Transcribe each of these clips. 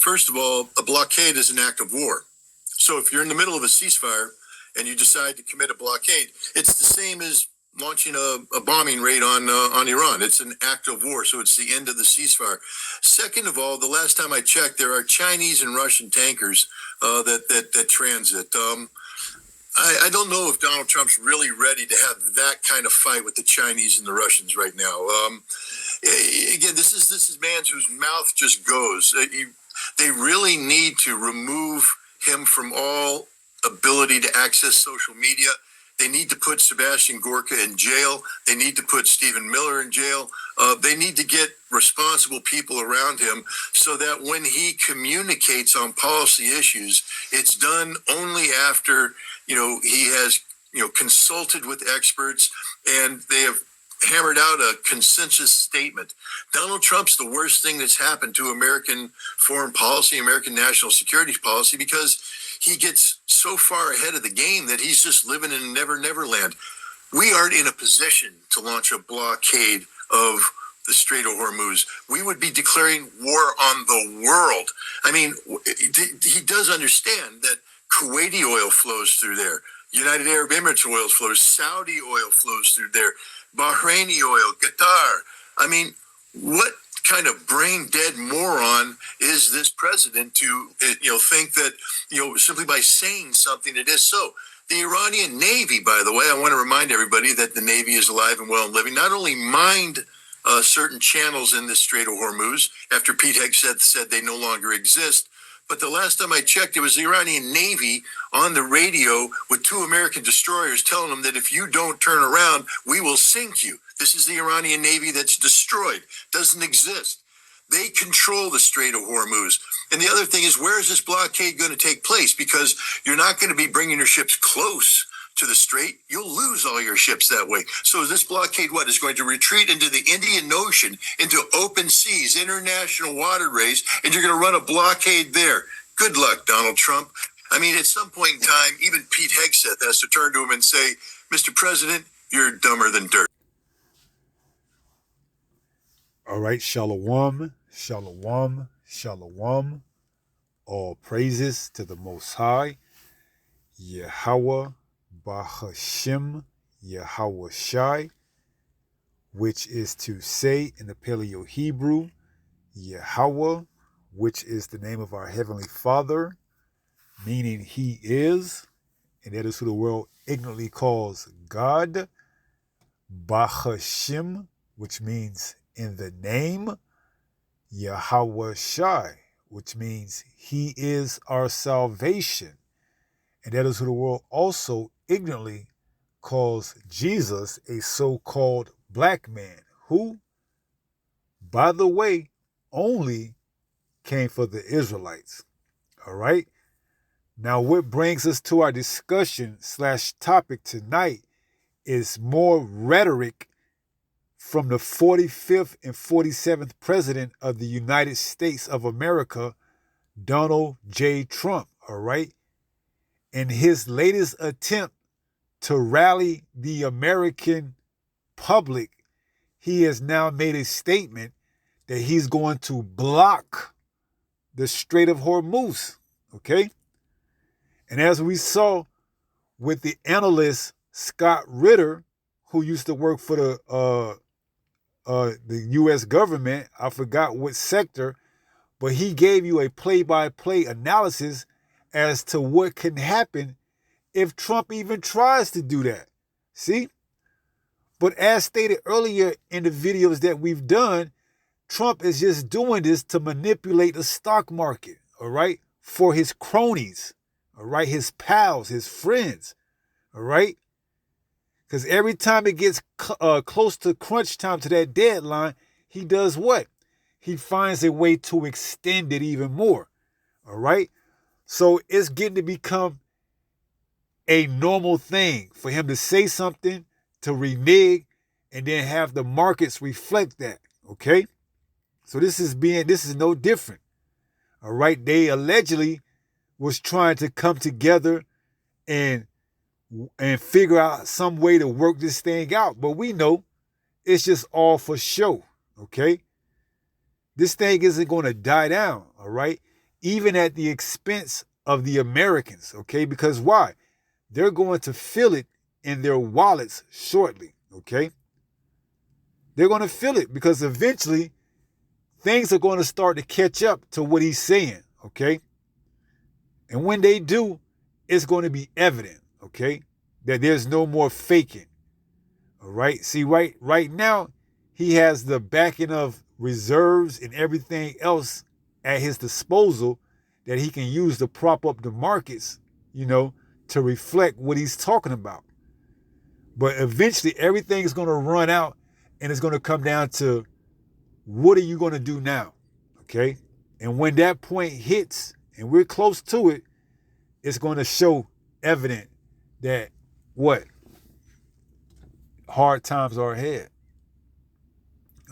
first of all, a blockade is an act of war. So if you're in the middle of a ceasefire and you decide to commit a blockade, it's the same as launching a bombing raid on Iran. It's an act of war, so it's the end of the ceasefire. Second of all, the last time I checked, there are Chinese and Russian tankers that transit. I don't know if Donald Trump's really ready to have that kind of fight with the Chinese and the Russians right now. Again, this is man whose mouth just goes. They really need to remove him from all ability to access social media. They need to put Sebastian Gorka in jail. They need to put Stephen Miller in jail. They need to get responsible people around him so that when he communicates on policy issues, it's done only after, he has, consulted with experts and they have hammered out a consensus statement. Donald Trump's the worst thing that's happened to American foreign policy, American national security policy, because he gets so far ahead of the game that he's just living in never land. We aren't in a position to launch a blockade of the Strait of Hormuz. We would be declaring war on the world. I mean, he does understand that Kuwaiti oil flows through there. United Arab Emirates oil flows. Saudi oil flows through there. Bahraini oil, Qatar. I mean, what kind of brain dead moron is this president to think that simply by saying something it is so? The Iranian Navy, by the way, I want to remind everybody that the Navy is alive and well and living, not only mined certain channels in the Strait of Hormuz after Pete Hegseth said they no longer exist, but the last time I checked, it was the Iranian Navy on the radio with 2 American destroyers telling them that if you don't turn around, we will sink you. This is the Iranian Navy that's destroyed, doesn't exist. They control the Strait of Hormuz. And the other thing is, where is this blockade going to take place? Because you're not going to be bringing your ships close to the strait. You'll lose all your ships that way. So this blockade, is going to retreat into the Indian Ocean, into open seas, international waterways, and you're going to run a blockade there. Good luck, Donald Trump. I mean, at some point in time, even Pete Hegseth has to turn to him and say, Mr. President, you're dumber than dirt. All right, shalom, shalom, shalom. All praises to the Most High, Yahweh, Bahashim, Yahweh Shai, which is to say in the Paleo Hebrew, Yahweh, which is the name of our Heavenly Father, meaning He is, and that is who the world ignorantly calls God. Bahashim, which means in the name, Yahweh Shai, which means He is our salvation. And that is who the world also ignorantly calls Jesus, a so-called black man, who, by the way, only came for the Israelites. All right? Now, what brings us to our discussion / topic tonight is more rhetoric from the 45th and 47th President of the United States of America, Donald J. Trump, all right? In his latest attempt to rally the American public, he has now made a statement that he's going to block the Strait of Hormuz, okay? And as we saw with the analyst Scott Ritter, who used to work for the U.S. government, I forgot what sector, but he gave you a play-by-play analysis as to what can happen if Trump even tries to do that. See? But as stated earlier in the videos that we've done, Trump is just doing this to manipulate the stock market, all right, for his cronies, all right, his pals, his friends, all right? Because every time it gets close to crunch time, to that deadline, he does what? He finds a way to extend it even more, all right? So it's getting to become a normal thing for him to say something, to renege, and then have the markets reflect that, okay? So this is no different, all right? They allegedly was trying to come together and figure out some way to work this thing out. But we know it's just all for show, okay? This thing isn't going to die down, all right? even at the expense of the Americans, okay? Because why? They're going to feel it in their wallets shortly, okay? They're going to feel it because eventually things are going to start to catch up to what he's saying, okay? And when they do, it's going to be evident, okay, that there's no more faking, all right? See, right now, he has the backing of reserves and everything else at his disposal that he can use to prop up the markets, to reflect what he's talking about. But eventually, everything's going to run out, and it's going to come down to, what are you going to do now, okay? And when that point hits, and we're close to it, it's going to show evident that what? Hard times are ahead.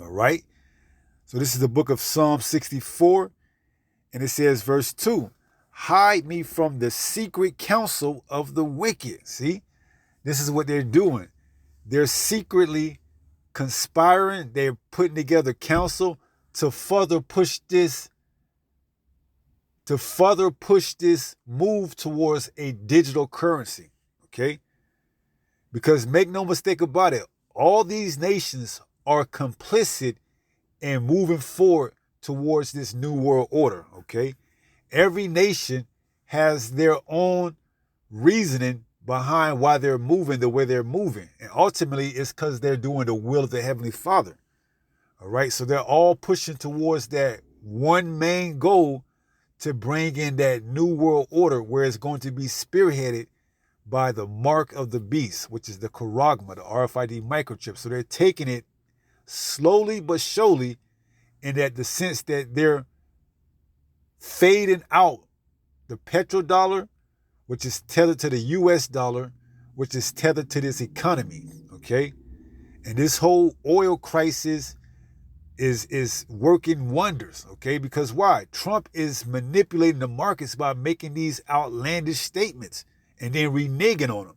All right? So this is the book of Psalm 64, and it says, verse 2, hide me from the secret counsel of the wicked. See? This is what they're doing. They're secretly conspiring. They're putting together counsel to further push this move towards a digital currency, okay? Because make no mistake about it, all these nations are complicit in moving forward towards this new world order, okay? Every nation has their own reasoning behind why they're moving the way they're moving. And ultimately, it's because they're doing the will of the Heavenly Father, all right? So they're all pushing towards that one main goal, to bring in that new world order where it's going to be spearheaded by the mark of the beast, which is the charagma, the RFID microchip. So they're taking it slowly but surely, in that the sense that they're fading out the petrodollar, which is tethered to the US dollar, which is tethered to this economy, okay? And this whole oil crisis is working wonders, okay? Because why? Trump is manipulating the markets by making these outlandish statements and then reneging on them,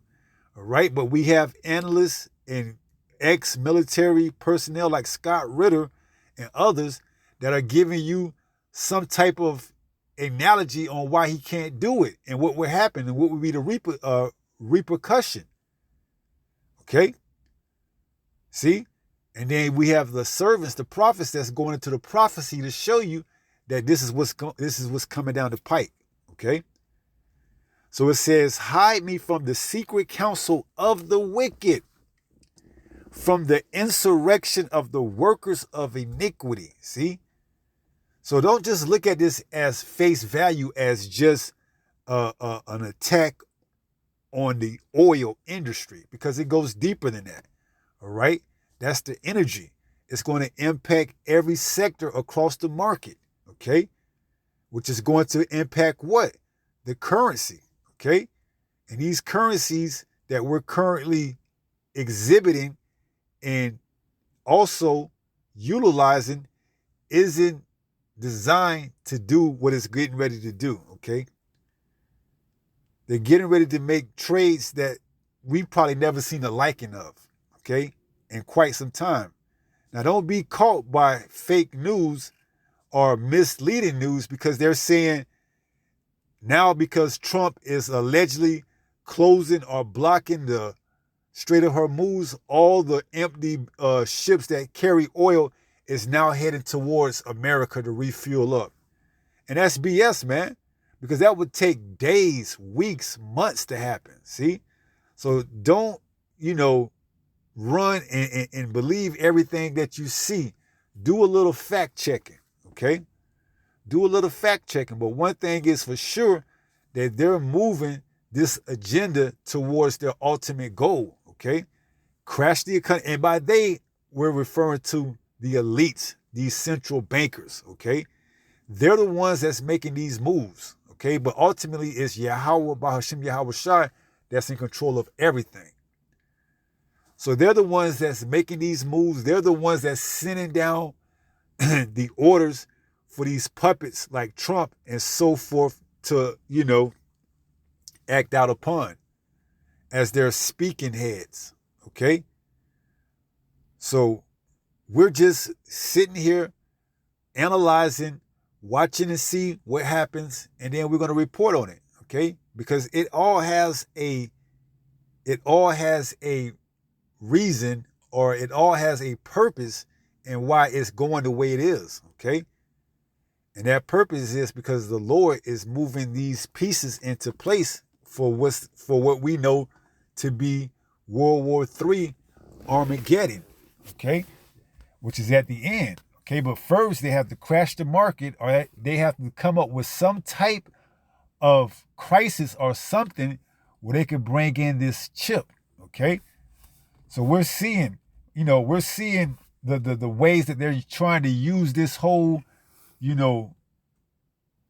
all right? But we have analysts and ex-military personnel like Scott Ritter and others that are giving you some type of analogy on why he can't do it and what would happen and what would be the repercussion, okay? See? And then we have the servants, the prophets that's going into the prophecy to show you that this is what's coming down the pike, okay? So it says, hide me from the secret counsel of the wicked, from the insurrection of the workers of iniquity, see? So don't just look at this as face value as just an attack on the oil industry, because it goes deeper than that, all right? That's the energy. It's going to impact every sector across the market, okay? Which is going to impact what? The currency, okay? And these currencies that we're currently exhibiting and also utilizing isn't designed to do what it's getting ready to do, okay? They're getting ready to make trades that we've probably never seen the liking of, okay? In quite some time. Now, don't be caught by fake news or misleading news, because they're saying now, because Trump is allegedly closing or blocking the Strait of Hormuz, all the empty ships that carry oil is now heading towards America to refuel up. And that's BS, man, because that would take days, weeks, months to happen, see? So don't, run and believe everything that you see. Do a little fact checking, okay? Do a little fact checking. But one thing is for sure, that they're moving this agenda towards their ultimate goal, okay? Crash the economy. And by they, we're referring to the elites, these central bankers, okay? They're the ones that's making these moves, okay? But ultimately, it's Yahweh, Bahashim Yahweh Shai, that's in control of everything. So they're the ones that's making these moves. They're the ones that's sending down the orders for these puppets like Trump and so forth to, act out upon as their speaking heads, okay? So we're just sitting here analyzing watching to see what happens, and then we're going to report on it, okay? Because it all has a reason, or it all has a purpose and why it's going the way it is, okay? And that purpose is because the Lord is moving these pieces into place for what we know to be World War III Armageddon, okay? Which is at the end, okay? But first they have to crash the market, or they have to come up with some type of crisis or something where they could bring in this chip, okay? So we're seeing the ways that they're trying to use this whole,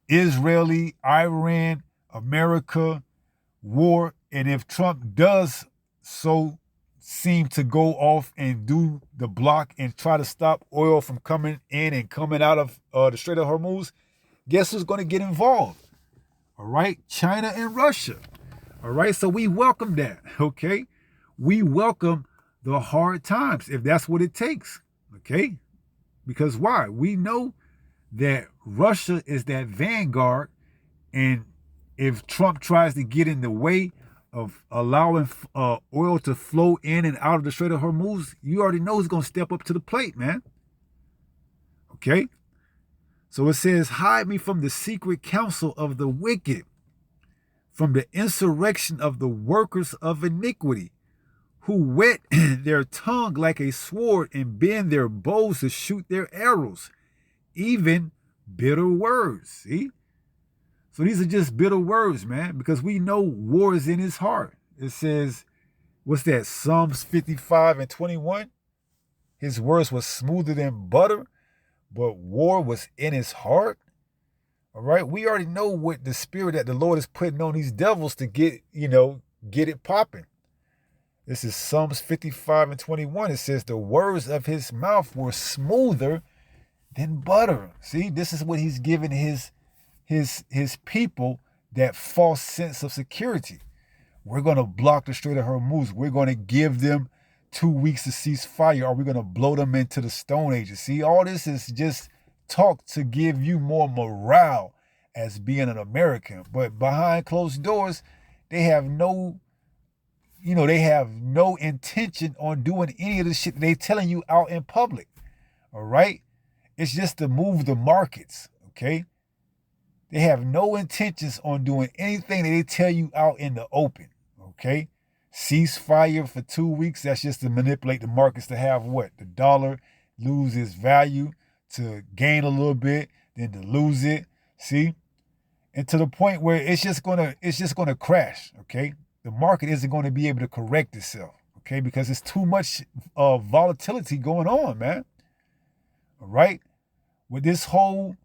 Israeli, Iran, America war. And if Trump does so seem to go off and do the block and try to stop oil from coming in and coming out of the Strait of Hormuz, guess who's going to get involved? All right, China and Russia. All right, so we welcome that, okay? We welcome the hard times if that's what it takes, okay? Because why? We know that Russia is that vanguard, and if Trump tries to get in the way of allowing oil to flow in and out of the Strait of Hormuz, you already know he's going to step up to the plate, man. Okay? So it says, hide me from the secret counsel of the wicked, from the insurrection of the workers of iniquity, who whet their tongue like a sword and bend their bows to shoot their arrows, even bitter words. See? So these are just bitter words, man, because we know war is in his heart. It says, what's that? Psalms 55:21. His words were smoother than butter, but war was in his heart. All right. We already know what the spirit that the Lord is putting on these devils to get it popping. This is Psalms 55:21. It says the words of his mouth were smoother than butter. See, this is what he's giving his people, that false sense of security. We're going to block the Strait of Hormuz. We're going to give them 2 weeks to cease fire, or we're going to blow them into the Stone Age. See, all this is just talk to give you more morale as being an American. But behind closed doors, they have no intention on doing any of the shit that they telling you out in public. All right? It's just to move the markets, okay? They have no intentions on doing anything that they tell you out in the open, okay? Ceasefire for 2 weeks, that's just to manipulate the markets to have what? The dollar lose its value, to gain a little bit, then to lose it, see? And to the point where it's just gonna crash, okay? The market isn't going to be able to correct itself, okay? Because it's too much volatility going on, man. All right? With this whole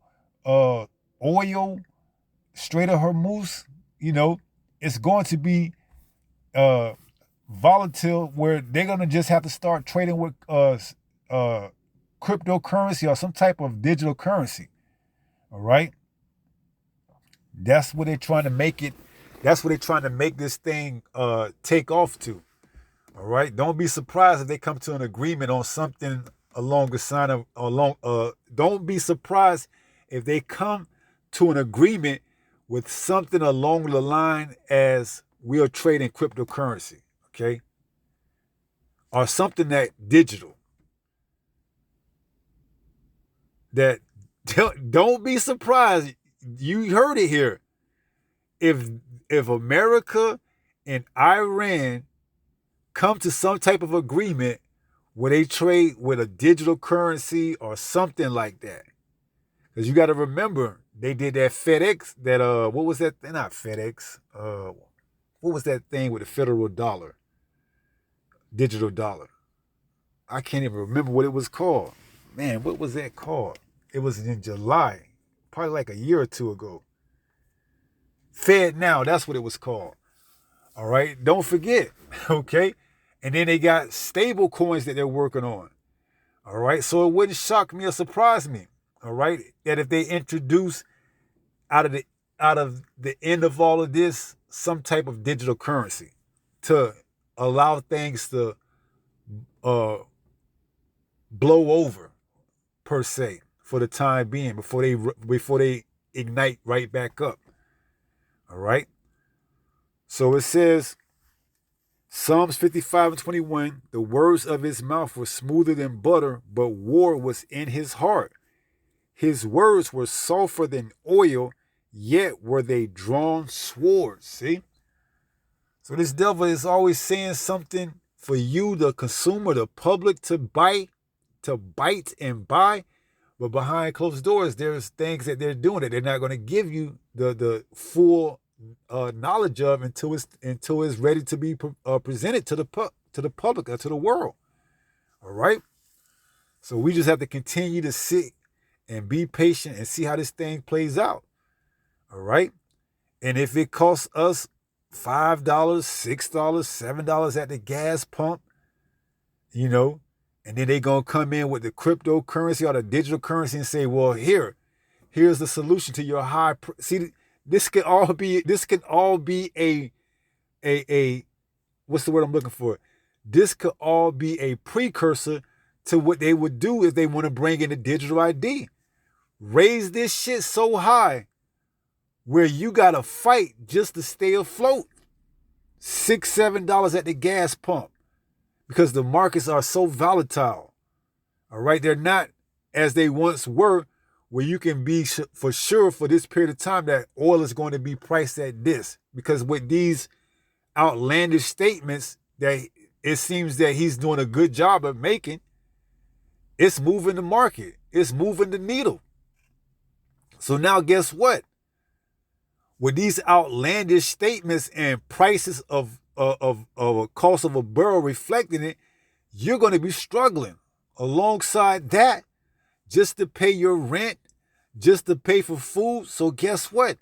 oil, Strait of Hormuz, it's going to be volatile, where they're going to just have to start trading with cryptocurrency or some type of digital currency. All right? That's what they're trying to make it. That's what they're trying to make this thing take off to. All right? Don't be surprised if they come to an agreement on something along the sign of don't be surprised if they come to an agreement with something along the line as we are trading cryptocurrency, okay? Or something that digital. That don't be surprised. You heard it here. If America and Iran come to some type of agreement where they trade with a digital currency or something like that. Because you got to remember, they did that FedEx, what was that? Not FedEx. What was that thing with the federal dollar? Digital dollar. I can't even remember what it was called. Man, what was that called? It was in July, probably like a year or two ago. Fed Now, that's what it was called. All right, don't forget, okay? And then they got stable coins that they're working on. All right, so it wouldn't shock me or surprise me, all right, that if they introduce out of the end of all of this some type of digital currency to allow things to blow over, per se, for the time being before they ignite right back up. All right. So it says, Psalms 55:21, the words of his mouth were smoother than butter, but war was in his heart. His words were sulfur than oil, yet were they drawn swords. See? So this devil is always saying something for you, the consumer, the public, to bite and buy. But behind closed doors, there's things that they're doing that they're not going to give you the full knowledge of until it's ready to be presented to the public or to the world. All right. So we just have to continue to sit and be patient and see how this thing plays out. All right. And if it costs us $5, $6, $7 at the gas pump, and then they're going to come in with the cryptocurrency or the digital currency and say, well, here's the solution to your see, this can all be a what's the word I'm looking for? This could all be a precursor to what they would do if they want to bring in the digital ID. Raise this shit so high where you got to fight just to stay afloat. $6, $7 at the gas pump because the markets are so volatile. All right. They're not as they once were, where you can be for sure for this period of time that oil is going to be priced at this. Because with these outlandish statements that it seems that he's doing a good job of making, it's moving the market. It's moving the needle. So now guess what? With these outlandish statements and prices of a cost of a barrel reflecting it, you're going to be struggling. Alongside that, just to pay your rent, just to pay for food. So guess what?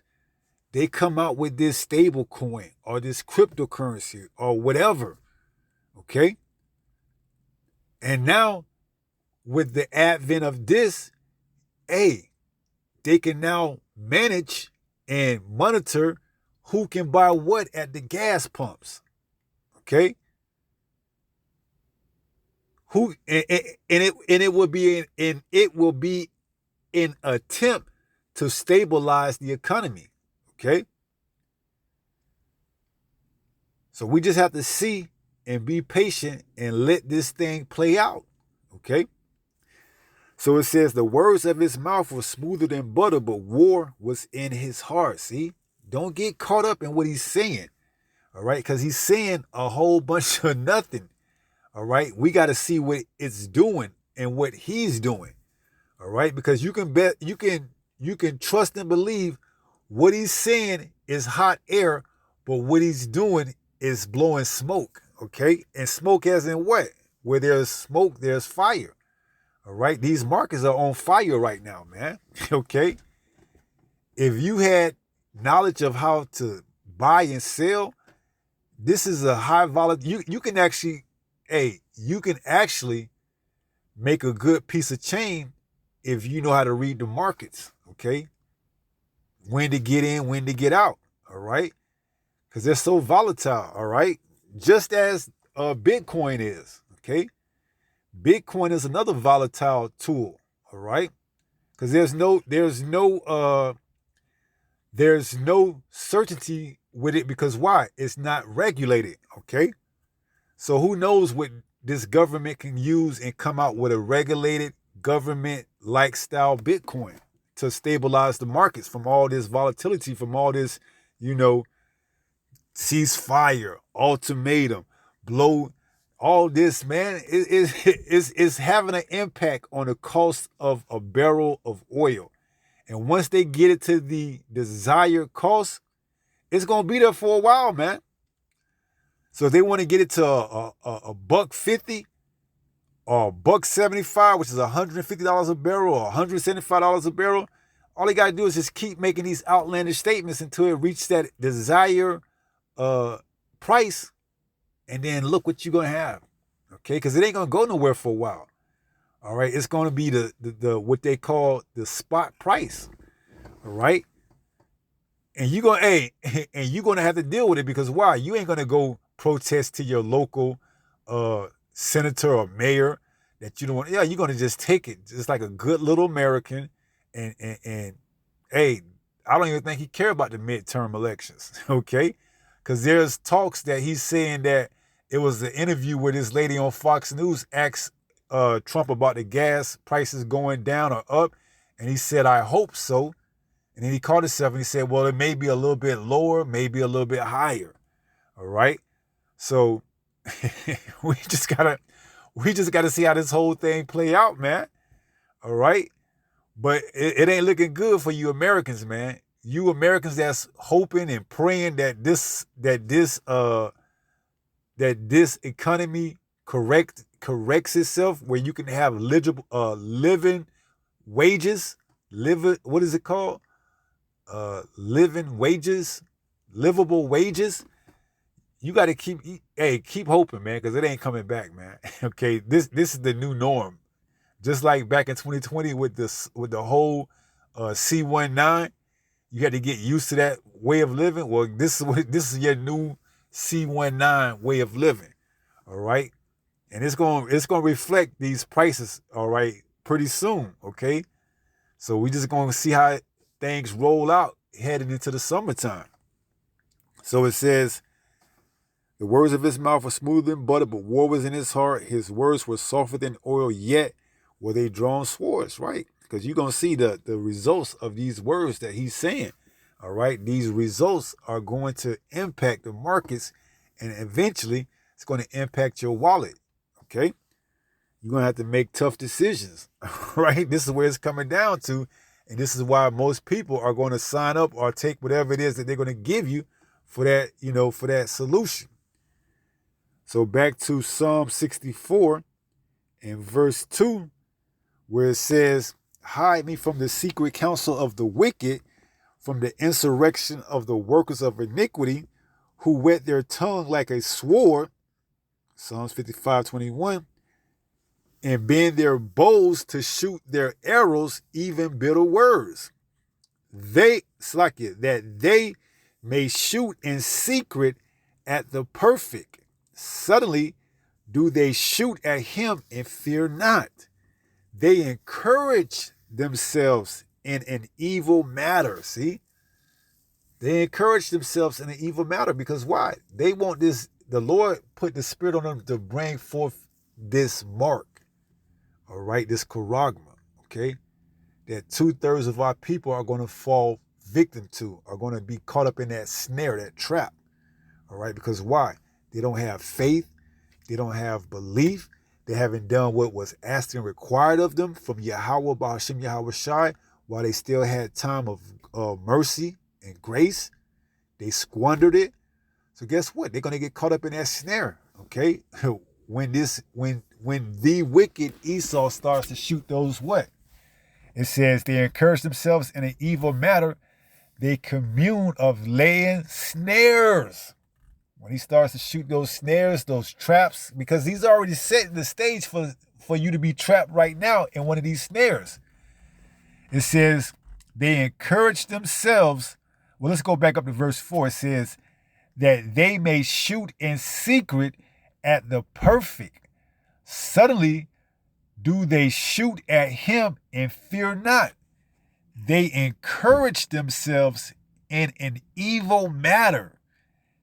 They come out with this stable coin or this cryptocurrency or whatever. Okay? And now, with the advent of this, they can now manage and monitor who can buy what at the gas pumps. Okay? It will be an attempt to stabilize the economy. Okay? So we just have to see and be patient and let this thing play out. Okay? So it says, the words of his mouth were smoother than butter, but war was in his heart. See? Don't get caught up in what he's saying. All right? Because he's saying a whole bunch of nothing. All right? We got to see what it's doing and what he's doing. All right? Because you can trust and believe what he's saying is hot air, but what he's doing is blowing smoke. Okay? And smoke as in what? Where there's smoke, there's fire. All right. These markets are on fire right now, man. Okay. If you had knowledge of how to buy and sell, this is a high volatile. You can actually make a good piece of chain if you know how to read the markets. Okay. When to get in, when to get out. All right. Because they're so volatile. All right. Just as Bitcoin is. Okay. Bitcoin is another volatile tool, all right? Because there's no certainty with it, because why? It's not regulated, okay? So who knows what this government can use and come out with a regulated government-like style Bitcoin to stabilize the markets from all this volatility, from all this, ceasefire, ultimatum, blow. All this, man, is having an impact on the cost of a barrel of oil. And once they get it to the desired cost, it's going to be there for a while, man. So if they want to get it to a $1.50 or $1.75, which is $150 a barrel or $175 a barrel, all they got to do is just keep making these outlandish statements until it reaches that desired price. And then look what you're going to have, okay? Because it ain't going to go nowhere for a while, all right? It's going to be the what they call the spot price, all right? And you're going to have to deal with it, because why? You ain't going to go protest to your local senator or mayor that you don't want. Yeah, you're gonna just take it, just like a good little American. And hey, I don't even think he cared about the midterm elections. Okay, because there's talks that he's saying that it was an interview where this lady on Fox News asked Trump about the gas prices going down or up, and he said, "I hope so." And then he called himself and he said, "Well, it may be a little bit lower, maybe a little bit higher." All right, so we just gotta see how this whole thing play out, man. All right, but it ain't looking good for you Americans, man. You Americans that's hoping and praying that this economy corrects itself, where you can have living wages, what is it called? Living wages, livable wages. You got to keep hoping, man, because it ain't coming back, man. Okay, this is the new norm. Just like back in 2020 with the whole C-19, you had to get used to that way of living. Well, this is your new C-19 way of living. All right, and it's going to reflect these prices. All right, pretty soon. Okay, so we just going to see how things roll out heading into the summertime. So it says, the words of his mouth were smoother than butter, but war was in his heart. His words were softer than oil, yet were they drawn swords, right? Because you're going to see the results of these words that he's saying, all right? These results are going to impact the markets, and eventually it's going to impact your wallet, okay? You're going to have to make tough decisions, right? This is where it's coming down to, and this is why most people are going to sign up or take whatever it is that they're going to give you for that, for that solution. So back to Psalm 64 and verse 2, where it says, hide me from the secret counsel of the wicked, from the insurrection of the workers of iniquity, who whet their tongue like a sword, Psalms 55:21, and bend their bows to shoot their arrows, even bitter words. That they may shoot in secret at the perfect. Suddenly do they shoot at him and fear not. They encourage themselves in an evil matter. See? They encourage themselves in an evil matter because why? They want this. The Lord put the Spirit on them to bring forth this mark. All right, this charagma. Okay? That 2/3 of our people are going to fall victim to, are going to be caught up in that snare, that trap. All right, because why? They don't have faith. They don't have belief. They haven't done what was asked and required of them from Yahweh, Bahashim Yahweh Shai, while they still had time of mercy and grace. They squandered it. So guess what? They're going to get caught up in that snare, okay? When the wicked Esau starts to shoot those what? It says they encourage themselves in an evil matter. They commune of laying snares. When he starts to shoot those snares, those traps, because he's already setting the stage for you to be trapped right now in one of these snares. It says they encourage themselves. Well, let's go back up to verse 4. It says that they may shoot in secret at the perfect. Suddenly do they shoot at him and fear not. They encourage themselves in an evil matter.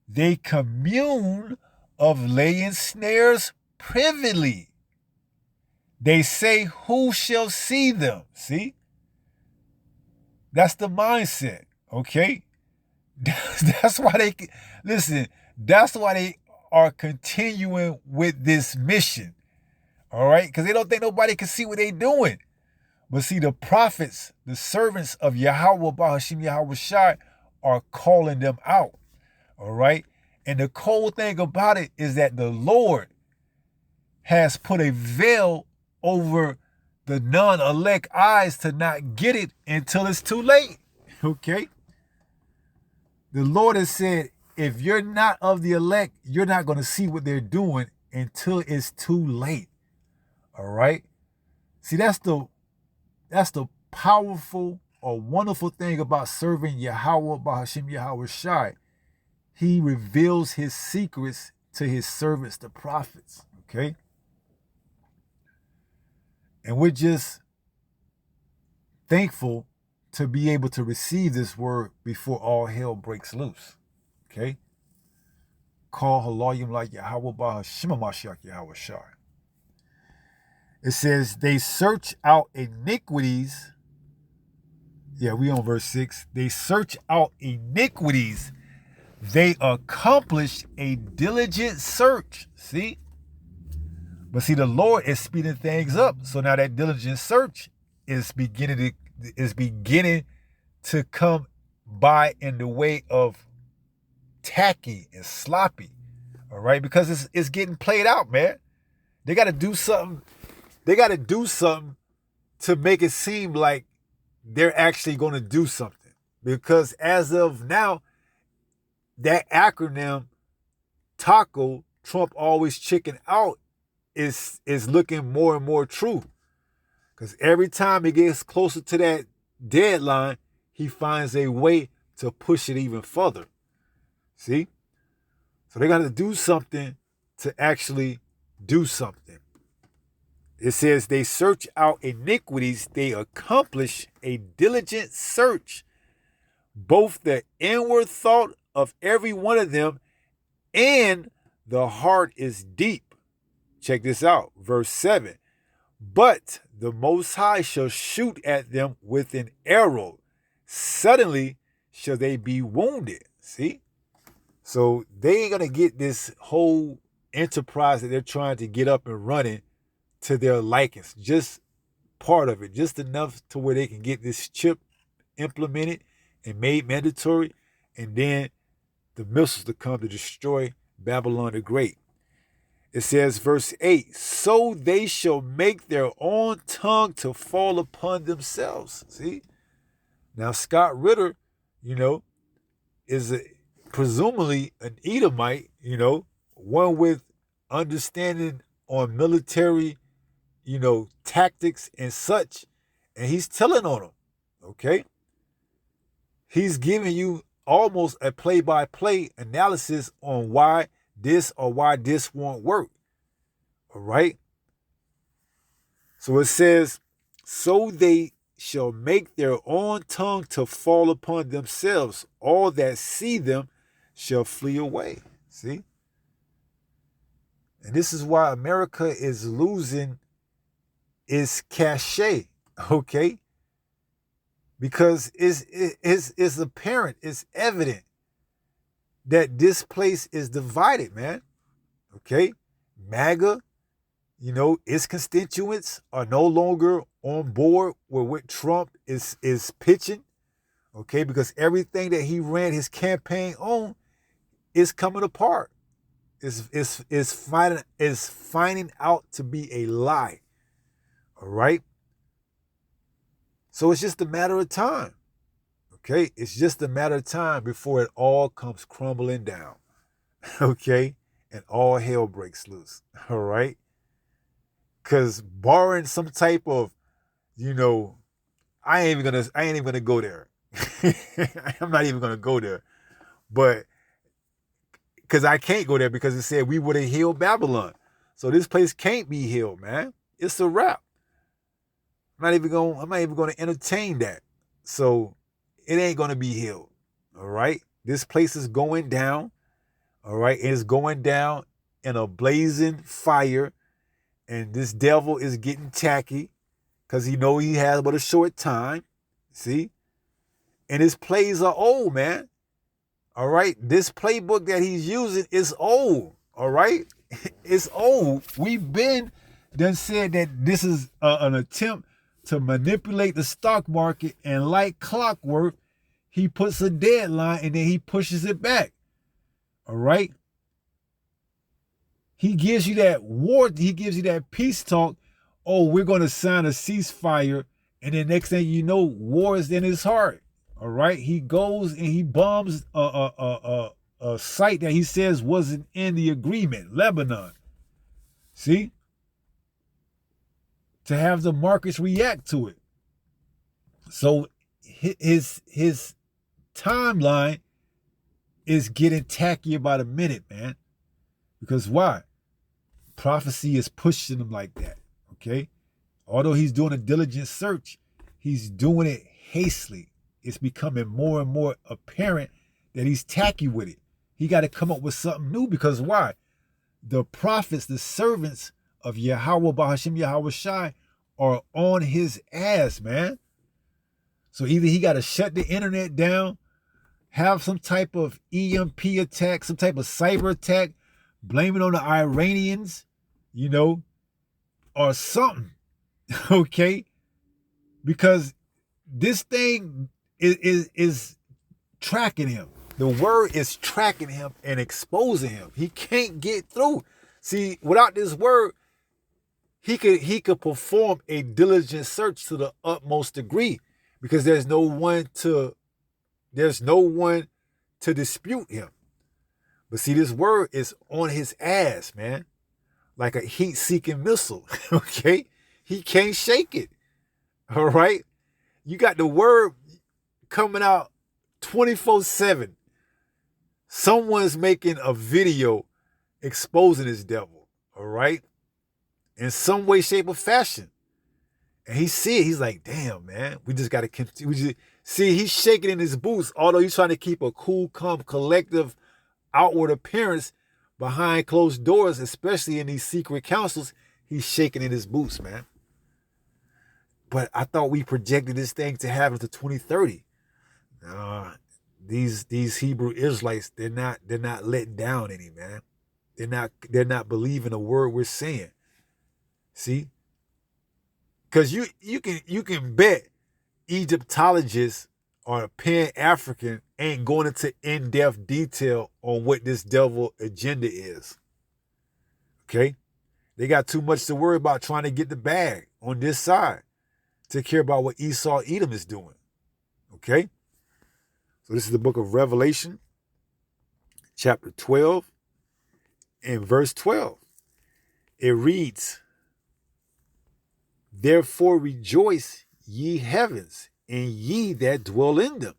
They commune of laying snares privily. They say, who shall see them? See? That's the mindset, okay? That's why that's why they are continuing with this mission, all right? Because they don't think nobody can see what they're doing. But see, the prophets, the servants of Yahweh, Bahashim Yahweh Shai, are calling them out. All right. And the cold thing about it is that the Lord has put a veil over the non-elect eyes to not get it until it's too late. Okay. The Lord has said, if you're not of the elect, you're not going to see what they're doing until it's too late. All right. See, that's the powerful or wonderful thing about serving Yahweh, Bahashim Yahweh Shai. He reveals his secrets to his servants, the prophets, okay? And we're just thankful to be able to receive this word before all hell breaks loose. Okay? Call Haloyim like Yahweh Ba Hashima Mashiach Yahweh Shai. It says, they search out iniquities. Yeah, we on verse 6. They search out iniquities. They accomplish a diligent search. See? But see, the Lord is speeding things up. So now that diligent search is beginning to come by in the way of tacky and sloppy. All right? Because it's getting played out, man. They got to do something. They got to do something to make it seem like they're actually going to do something. Because as of now, that acronym, TACO, Trump always chicken out, is looking more and more true. Because every time he gets closer to that deadline, he finds a way to push it even further. See? So they got to do something to actually do something. It says they search out iniquities, they accomplish a diligent search, both the inward thought of every one of them and the heart is deep. Check this out, verse 7. But the Most High shall shoot at them with an arrow. Suddenly shall they be wounded. See? So they ain't going to get this whole enterprise that they're trying to get up and running to their likings. Just part of it. Just enough to where they can get this chip implemented and made mandatory. And then the missiles to come to destroy Babylon the Great. It says, verse 8, so they shall make their own tongue to fall upon themselves. See? Now, Scott Ritter, is presumably an Edomite, one with understanding on military, tactics and such. And he's telling on them, okay? He's giving you almost a play-by-play analysis on why this or why this won't work. All right? So it says, so they shall make their own tongue to fall upon themselves. All that see them shall flee away. See? And this is why America is losing its cachet. Okay? Because it's apparent, it's evident that this place is divided, man. Okay? MAGA, its constituents are no longer on board with what Trump is pitching. Okay? Because everything that he ran his campaign on is coming apart. Is finding out to be a lie. All right? So it's just a matter of time. Okay? It's just a matter of time before it all comes crumbling down. Okay? And all hell breaks loose. All right? Because barring some type of, I ain't even gonna go there. I'm not even gonna go there. But because I can't go there because it said we would have healed Babylon. So this place can't be healed, man. It's a wrap. I'm not even gonna entertain that. So it ain't gonna be healed. All right. This place is going down. All right. It's going down in a blazing fire. And this devil is getting tacky because he know he has but a short time. See? And his plays are old, man. All right? This playbook that he's using is old. All right? It's old. We've been done said that this is an attempt to manipulate the stock market, and like clockwork, he puts a deadline and then he pushes it back. All right? He gives you that war, he gives you that peace talk. Oh, we're going to sign a ceasefire. And then next thing you know, war is in his heart. All right. He goes and he bombs a site that he says wasn't in the agreement, Lebanon. See? To have the markets react to it. So his timeline is getting tackier by the minute, man. Because why? Prophecy is pushing him like that, okay? Although he's doing a diligent search, he's doing it hastily. It's becoming more and more apparent that he's tacky with it. He got to come up with something new because why? The prophets, the servants of Yahweh Bahashim Yahweh Shai are on his ass, man. So either he got to shut the internet down, have some type of EMP attack, some type of cyber attack, blame it on the Iranians, or something, okay? Because this thing is tracking him. The word is tracking him and exposing him. He can't get through. See, without this word, he could perform a diligent search to the utmost degree because there's no one to dispute him. But see, this word is on his ass, man, like a heat-seeking missile. Okay, he can't shake it. All right, you got the word coming out 24/7. Someone's making a video exposing this devil, all right? In some way, shape, or fashion. And he see it, he's like, damn, man, we just got to continue. See, he's shaking in his boots, although he's trying to keep a cool, calm, collective outward appearance behind closed doors, especially in these secret councils, he's shaking in his boots, man. But I thought we projected this thing to happen to 2030. These Hebrew Israelites, they're not letting down any, man. They're not believing a word we're saying. See? Because you can bet Egyptologists or Pan-African ain't going into in-depth detail on what this devil agenda is. Okay? They got too much to worry about trying to get the bag on this side to care about what Esau Edom is doing. Okay? So this is the book of Revelation, chapter 12, and verse 12. It reads, "Therefore rejoice, ye heavens, and ye that dwell in them.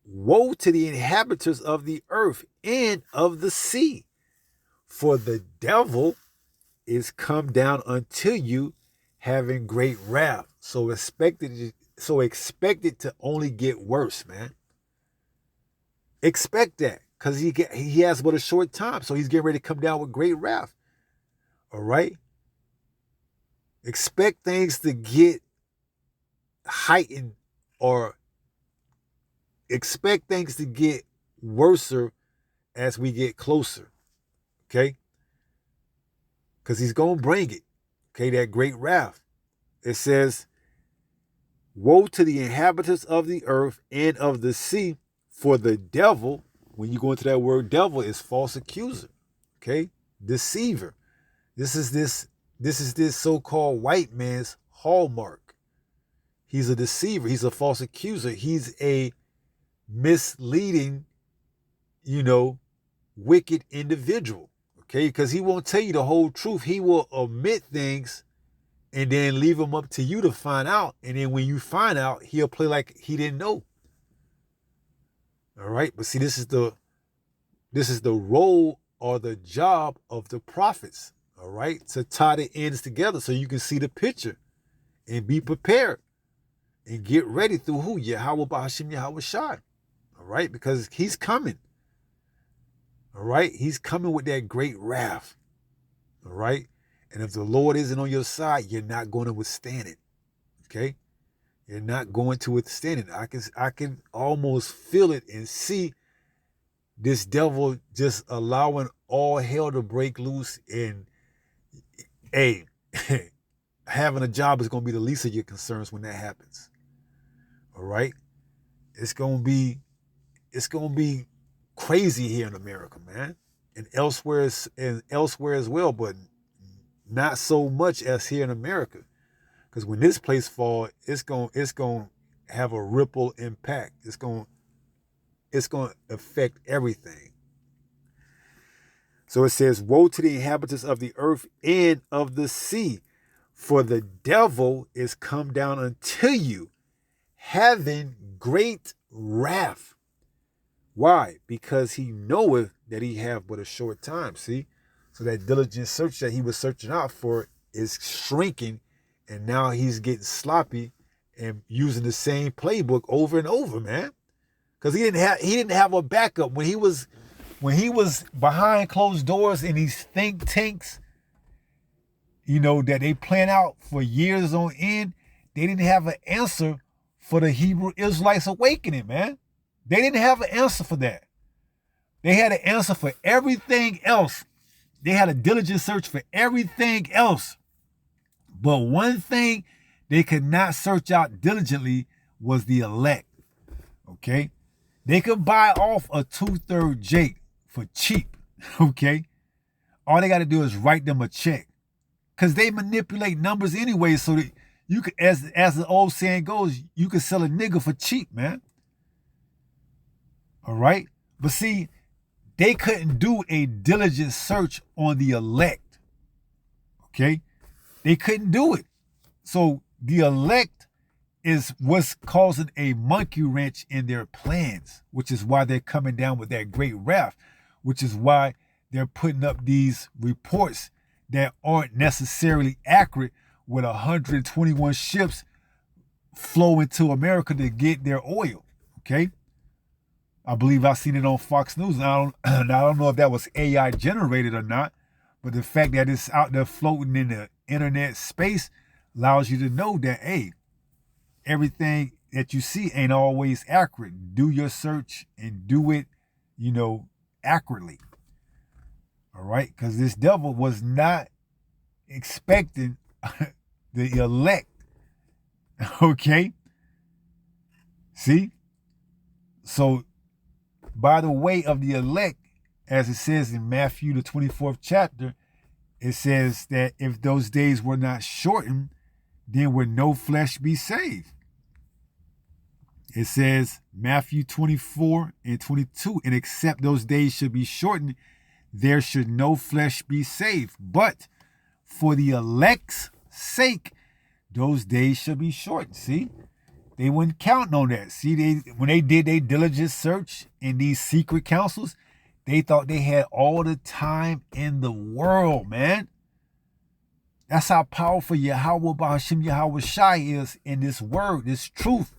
Woe to the inhabitants of the earth and of the sea, for the devil is come down unto you, having great wrath." So expect it to only get worse, man. Expect that, because he has but a short time, so he's getting ready to come down with great wrath. All right? Expect things to get heightened, or expect things to get worser as we get closer. Okay? Because he's going to bring it. Okay, that great wrath. It says, "Woe to the inhabitants of the earth and of the sea, for the devil," when you go into that word devil, is false accuser. Okay? Deceiver. This is this so-called white man's hallmark. He's a deceiver. He's a false accuser. He's a misleading, wicked individual. Okay? Because he won't tell you the whole truth. He will omit things and then leave them up to you to find out. And then when you find out, he'll play like he didn't know. All right? But see, this is the role or the job of the prophets. All right? To tie the ends together so you can see the picture and be prepared and get ready through who? Yahweh Bahashim Yahweh Shai. All right? Because he's coming. All right? He's coming with that great wrath. All right? And if the Lord isn't on your side, you're not going to withstand it. Okay? You're not going to withstand it. I can almost feel it and see this devil just allowing all hell to break loose. And hey, having a job is going to be the least of your concerns when that happens. All right? It's going to be crazy here in America, man. And elsewhere as well, but not so much as here in America. Because when this place falls, it's going to have a ripple impact. It's going to affect everything. So it says, "Woe to the inhabitants of the earth and of the sea, for the devil is come down unto you, having great wrath." Why? Because he knoweth that he have but a short time. See? So that diligent search that he was searching out for is shrinking And now he's getting sloppy and using the same playbook over and over, man. Because he didn't have a backup when he was behind closed doors in these think tanks, that they plan out for years on end. They didn't have an answer for the Hebrew Israelites awakening, man. They didn't have an answer for that. They had an answer for everything else. They had a diligent search for everything else. But one thing they could not search out diligently was the elect. Okay? They could buy off a 2/3 Jake for cheap. Okay? All they got to do is write them a check. Because they manipulate numbers anyway, so that you could, as the old saying goes, you could sell a nigga for cheap, man. All right? But see, they couldn't do a diligent search on the elect. Okay? They couldn't do it. So the elect is what's causing a monkey wrench in their plans, which is why they're coming down with that great wrath, which is why they're putting up these reports that aren't necessarily accurate with 121 ships flow into America to get their oil. Okay? I believe I've seen it on Fox News. Now, I don't know if that was AI generated or not, but the fact that it's out there floating in the internet space allows you to know that, hey, everything that you see ain't always accurate. Do your search and do it, accurately. All right? Because this devil was not expecting the elect. Okay? See? So, by the way of the elect, as it says in Matthew, the 24th chapter, it says that if those days were not shortened, then would no flesh be saved. It says, Matthew 24 and 22, and except those days should be shortened, there should no flesh be saved. But for the elect's sake, those days should be shortened. See? They wouldn't count on that. See, when they did their diligent search in these secret councils, they thought they had all the time in the world, man. That's how powerful Yahweh Bahashim Yahweh Shai is in this word, this truth.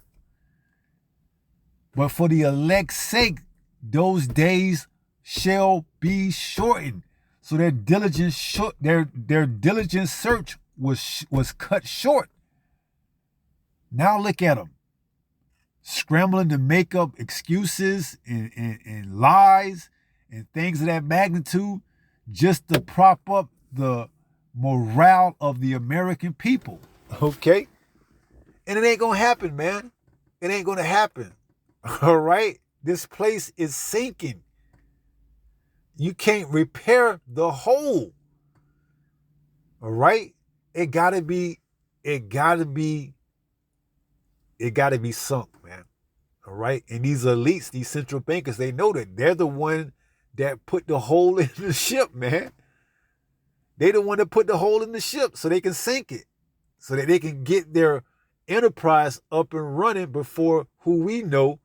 But for the elect's sake, those days shall be shortened. So their diligent search was cut short. Now look at them, scrambling to make up excuses and lies and things of that magnitude just to prop up the morale of the American people. Okay? And it ain't going to happen, man. It ain't going to happen. All right? This place is sinking. You can't repair the hole. All right? It gotta be sunk, man. All right? And these elites, these central bankers, they know that they're the one that put the hole in the ship, man. They the one that put the hole in the ship so they can sink it, so that they can get their enterprise up and running before who we know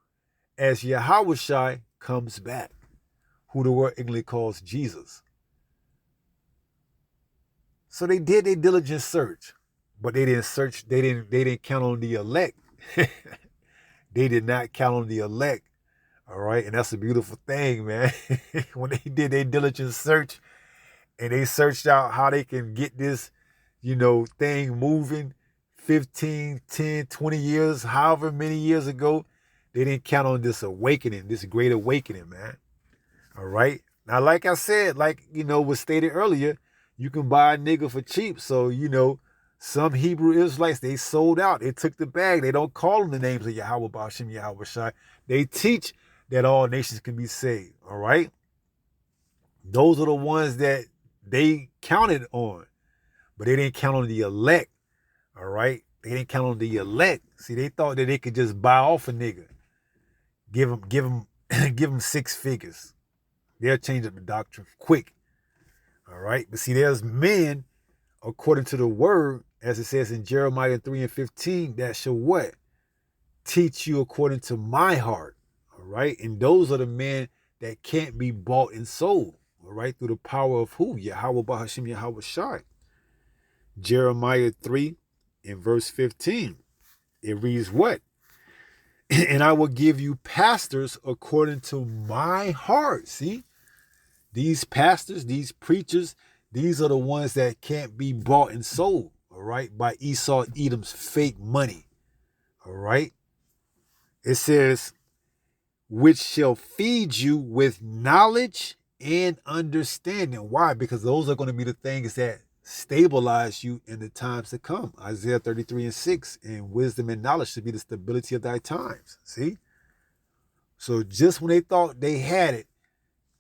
as Yahweh Shai comes back, who the word English calls Jesus. So they did their diligent search, but they didn't count on the elect. They did not count on the elect. All right. And that's a beautiful thing, man. When they did their diligent search and they searched out how they can get this, thing moving 15, 10, 20 years, however many years ago, they didn't count on this awakening, this great awakening, man. All right. Now, like I said, was stated earlier, you can buy a nigga for cheap. So, some Hebrew Israelites, they sold out. They took the bag. They don't call them the names of Yahweh Ba'ashem Yahweh Shai. They teach that all nations can be saved. All right? Those are the ones that they counted on. But they didn't count on the elect. All right? They didn't count on the elect. See, they thought that they could just buy off a nigga. Give him 6 figures. They'll change up the doctrine quick. All right? But see, there's men, according to the word, as it says in Jeremiah 3 and 15, that shall what? Teach you according to my heart. All right? And those are the men that can't be bought and sold. All right? Through the power of who? Yahweh Bahashim Yahweh Shai. Jeremiah 3 in verse 15. It reads what? And I will give you pastors according to my heart. See, these pastors, these preachers, these are the ones that can't be bought and sold, all right, by Esau Edom's fake money, all right? It says, which shall feed you with knowledge and understanding. Why? Because those are going to be the things that stabilize you in the times to come. Isaiah 33:6, and wisdom and knowledge should be the stability of thy times. See? So just when they thought they had it,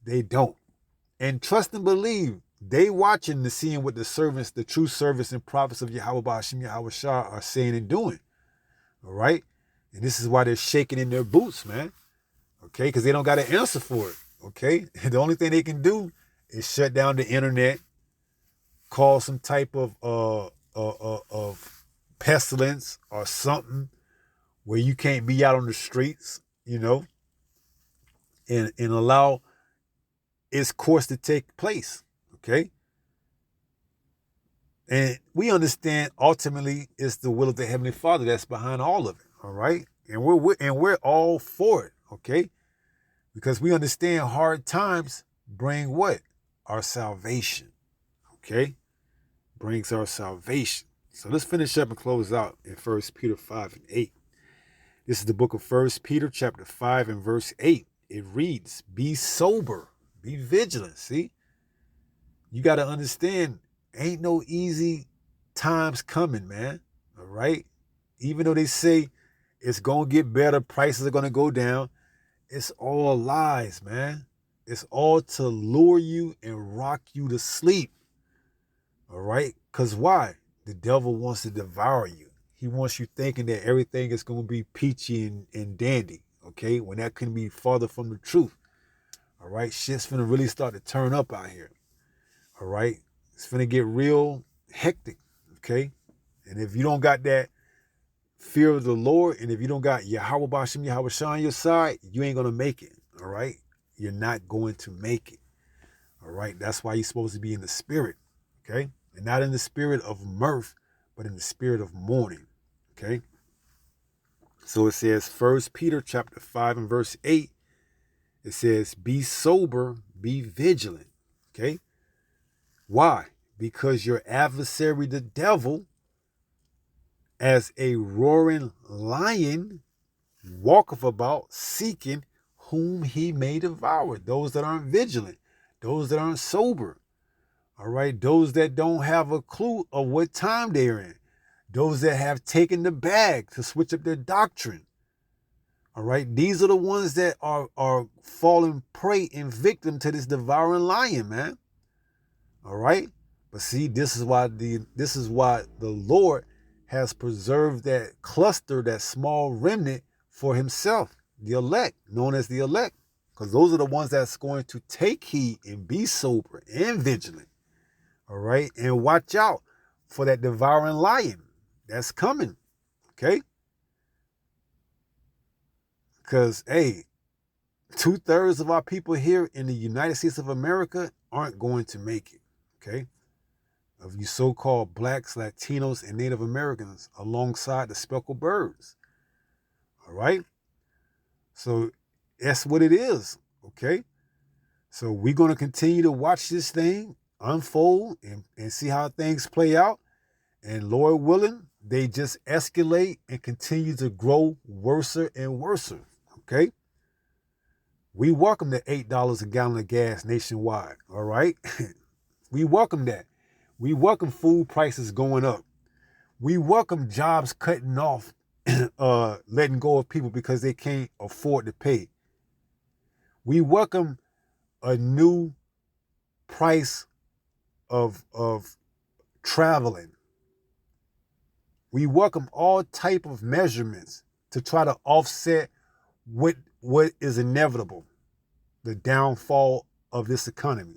they don't. And trust and believe, they watching to seeing what the servants, the true servants and prophets of Yahweh Ba'ashim Yahweh Shah are saying and doing. All right? And this is why they're shaking in their boots, man. Okay? Because they don't got an answer for it. Okay? The only thing they can do is shut down the internet, cause some type of pestilence or something where you can't be out on the streets, you know, and allow its course to take place. Okay? And we understand ultimately it's the will of the Heavenly Father that's behind all of it. All right? And we're all for it. Okay? Because we understand hard times bring what? Our salvation. Okay? Brings our salvation. So let's finish up and close out in 1 Peter 5:8. This is the book of 1 Peter chapter 5 and verse 8. It reads, be sober, be vigilant. See? You got to understand, ain't no easy times coming, man. All right? Even though they say it's going to get better, prices are going to go down, it's all lies, man. It's all to lure you and rock you to sleep. All right? Because why? The devil wants to devour you. He wants you thinking that everything is going to be peachy and dandy. Okay? When that couldn't be farther from the truth. All right? Shit's finna really start to turn up out here. All right? It's finna get real hectic. Okay? And if you don't got that fear of the Lord, and if you don't got Yahweh Ba'ashim Yahweh Shah on your side, you ain't going to make it. All right? You're not going to make it. All right? That's why you're supposed to be in the spirit. Okay? And not in the spirit of mirth, but in the spirit of mourning. Okay? So it says, 1 Peter chapter 5 and verse 8, it says, be sober, be vigilant. Okay? Why? Because your adversary, the devil, as a roaring lion, walketh about seeking whom he may devour. Those that aren't vigilant, those that aren't sober. All right? Those that don't have a clue of what time they're in. Those that have taken the bag to switch up their doctrine. All right? These are the ones that are falling prey and victim to this devouring lion, man. All right? But see, this is why the Lord has preserved that cluster, that small remnant for himself, the elect, known as the elect. Because those are the ones that's going to take heed and be sober and vigilant. All right? And watch out for that devouring lion that's coming. Okay? Because, hey, 2/3 of our people here in the United States of America aren't going to make it. Okay? Of you so-called blacks, Latinos, and Native Americans alongside the speckled birds. All right? So that's what it is. Okay? So we're going to continue to watch this thing unfold and see how things play out. And Lord willing, they just escalate and continue to grow worse and worse. Okay? We welcome the $8 a gallon of gas nationwide. All right? We welcome that. We welcome food prices going up. We welcome jobs cutting off, letting go of people because they can't afford to pay. We welcome a new price of traveling. We welcome all type of measurements to try to offset what is inevitable, the downfall of this economy.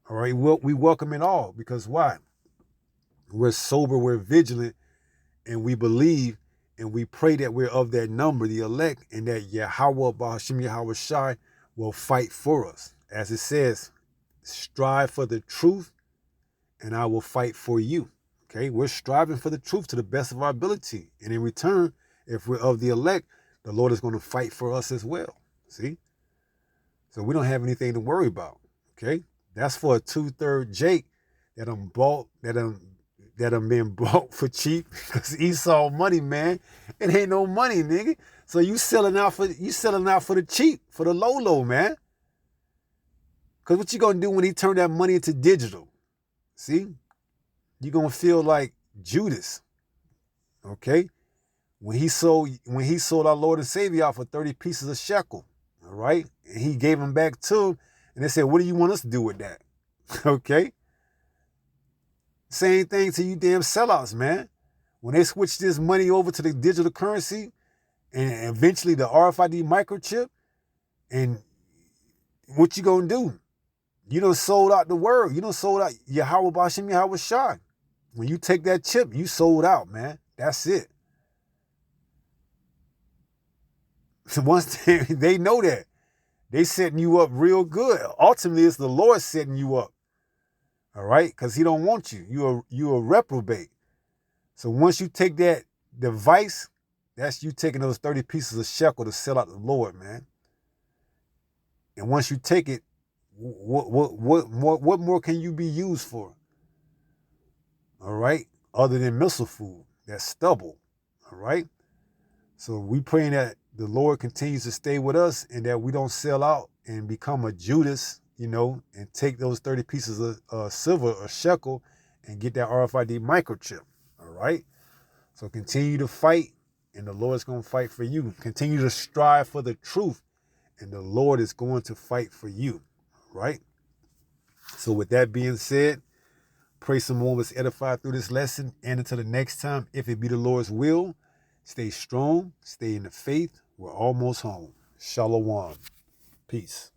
All right, we welcome it all because why? We're sober, we're vigilant, and we believe and we pray that we're of that number, the elect, and that Yahweh Ba'ashim Yahweh Shai will fight for us. As it says, strive for the truth, and I will fight for you. Okay, we're striving for the truth to the best of our ability. And in return, if we're of the elect, the Lord is going to fight for us as well. See? So we don't have anything to worry about. Okay? That's for a 2/3 Jake that been bought for cheap because Esau money, man. It ain't no money, nigga. So you selling out for the cheap, for the low, man. Because what you gonna do when he turn that money into digital? See? You're gonna feel like Judas. Okay? When he sold our Lord and Savior out for 30 pieces of shekel. All right? And he gave them back to him. And they said, what do you want us to do with that? Okay? Same thing to you damn sellouts, man. When they switch this money over to the digital currency and eventually the RFID microchip, and what you gonna do? You done sold out the world. You done sold out Yahweh Bashem, Yahweh Shai. When you take that chip, you sold out, man. That's it. Once they know that, they setting you up real good. Ultimately, it's the Lord setting you up. All right? Because he don't want you. You a reprobate. So once you take that device, that's you taking those 30 pieces of shekel to sell out the Lord, man. And once you take it, what more can you be used for? All right? Other than missile food, that's stubble. All right? So we praying that the Lord continues to stay with us and that we don't sell out and become a Judas, and take those 30 pieces of silver or shekel and get that RFID microchip. All right? So continue to fight, and the Lord's going to fight for you. Continue to strive for the truth, and the Lord is going to fight for you. All right? So with that being said, pray some more was edified through this lesson. And until the next time, if it be the Lord's will, stay strong, stay in the faith. We're almost home. Shalom. Peace.